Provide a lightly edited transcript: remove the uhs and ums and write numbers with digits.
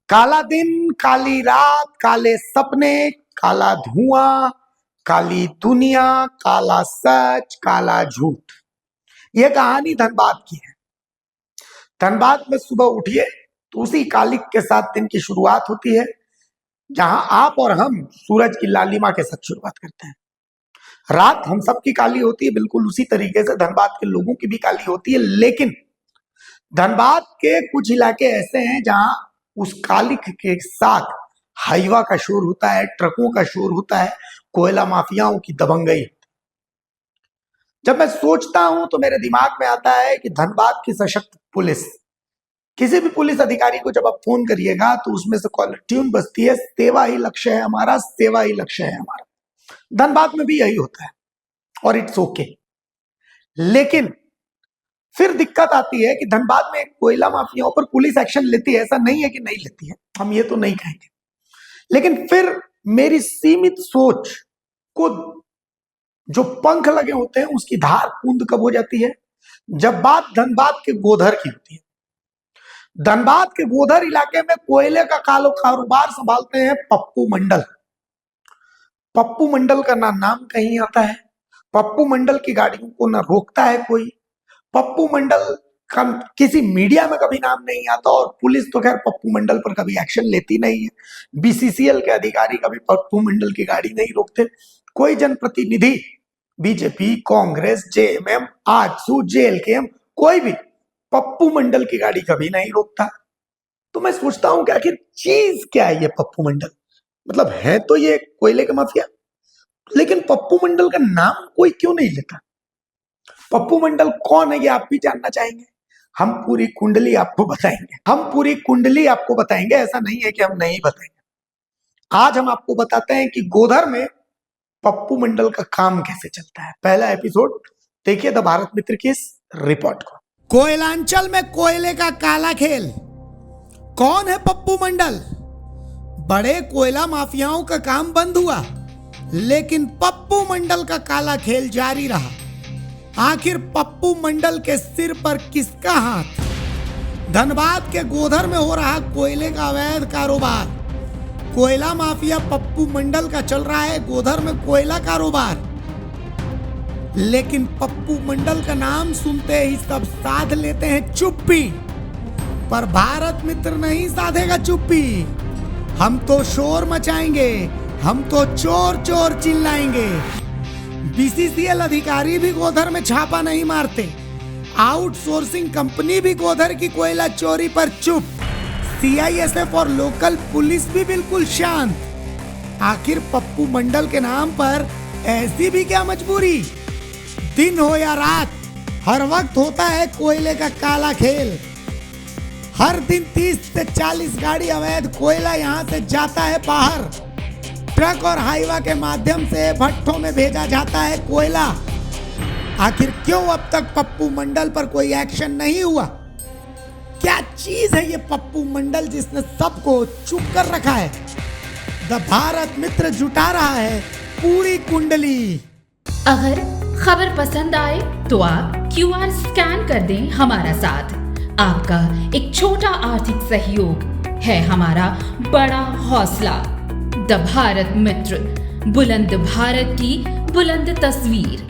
काला दिन, काली रात, काले सपने, काला धुआं, काली दुनिया, काला सच, काला झूठ। यह कहानी धनबाद की है। धनबाद में सुबह उठिए तो उसी कालिक के साथ दिन की शुरुआत होती है, जहां आप और हम सूरज की लालिमा के साथ शुरुआत करते हैं। रात हम सबकी काली होती है, बिल्कुल उसी तरीके से धनबाद के लोगों की भी काली होती है। लेकिन धनबाद के कुछ इलाके ऐसे हैं जहां उस कालिक के साथ हाईवा का शोर होता है, ट्रकों का शोर होता है, कोयला माफियाओं की दबंगई। जब मैं सोचता हूं तो मेरे दिमाग में आता है कि धनबाद की सशक्त पुलिस, किसी भी पुलिस अधिकारी को जब आप फोन करिएगा तो उसमें से कॉलर ट्यून बजती है, सेवा ही लक्ष्य है हमारा, सेवा ही लक्ष्य है हमारा। धनबाद में भी यही होता है और इट्स ओके। लेकिन फिर दिक्कत आती है कि धनबाद में कोयला माफियाओं पर पुलिस एक्शन लेती है, ऐसा नहीं है कि नहीं लेती है, हम ये तो नहीं कहेंगे। लेकिन फिर मेरी सीमित सोच को जो पंख लगे होते हैं उसकी धार कूंद कब हो जाती है, जब बात धनबाद के गोधर की होती है। धनबाद के गोधर इलाके में कोयले का कारोबार संभालते हैं पप्पू मंडल। पप्पू मंडल का ना नाम कहीं आता है, पप्पू मंडल की गाड़ियों को ना रोकता है कोई, पप्पू मंडल का किसी मीडिया में कभी नाम नहीं आता, और पुलिस तो खैर पप्पू मंडल पर कभी एक्शन लेती नहीं है। बीसीसीएल के अधिकारी कभी पप्पू मंडल की गाड़ी नहीं रोकते। कोई जनप्रतिनिधि, BJP, Congress, JMM, AJSU, JLKM, कोई भी पप्पू मंडल की गाड़ी कभी नहीं रोकता। तो मैं सोचता हूं कि आखिर चीज क्या है ये पप्पू मंडल, मतलब है तो ये कोयले के माफिया, लेकिन पप्पू मंडल का नाम कोई क्यों नहीं लेता? पप्पू मंडल कौन है ये आप भी जानना चाहेंगे? हम पूरी कुंडली आपको बताएंगे, ऐसा नहीं है कि हम नहीं बताएंगे। आज हम आपको बताते हैं कि गोधर में पप्पू मंडल का काम कैसे चलता है। पहला एपिसोड देखिए द भारत मित्र की इस रिपोर्ट को। कोयलांचल में कोयले का काला खेल। कौन है पप्पू मंडल? बड़े कोयला माफियाओं का काम बंद हुआ, लेकिन पप्पू मंडल का काला खेल जारी रहा। आखिर पप्पू मंडल के सिर पर किसका हाथ? धनबाद के गोधर में हो रहा कोयले का अवैध कारोबार। कोयला माफिया पप्पू मंडल का चल रहा है गोधर में कोयला कारोबार। लेकिन पप्पू मंडल का नाम सुनते ही सब साध लेते हैं चुप्पी, पर भारत मित्र नहीं साधेगा चुप्पी। हम तो शोर मचाएंगे, हम तो चोर चोर चिल्लाएंगे। बीसीसीएल अधिकारी भी गोधर में छापा नहीं मारते, आउटसोर्सिंग कंपनी भी गोधर की कोयला चोरी पर चुप, सीआईएसएफ और लोकल पुलिस भी बिल्कुल शांत। आखिर पप्पू मंडल के नाम पर ऐसी भी क्या मजबूरी? दिन हो या रात, हर वक्त होता है कोयले का काला खेल। हर दिन 30 से 40 गाड़ी अवैध कोयला यहाँ से जाता है बाहर। ट्रक और हाईवा के माध्यम से भट्टों में भेजा जाता है कोयला। आखिर क्यों अब तक पप्पू मंडल पर कोई एक्शन नहीं हुआ? क्या चीज है ये पप्पू मंडल जिसने सबको चुप कर रखा है? द भारत मित्र जुटा रहा है पूरी कुंडली। अगर खबर पसंद आए तो आप क्यूआर स्कैन कर दें हमारा साथ। आपका एक छोटा आर्थिक सहयोग है हमारा बड़ा हौसला। द भारत मित्र, बुलंद भारत की बुलंद तस्वीर।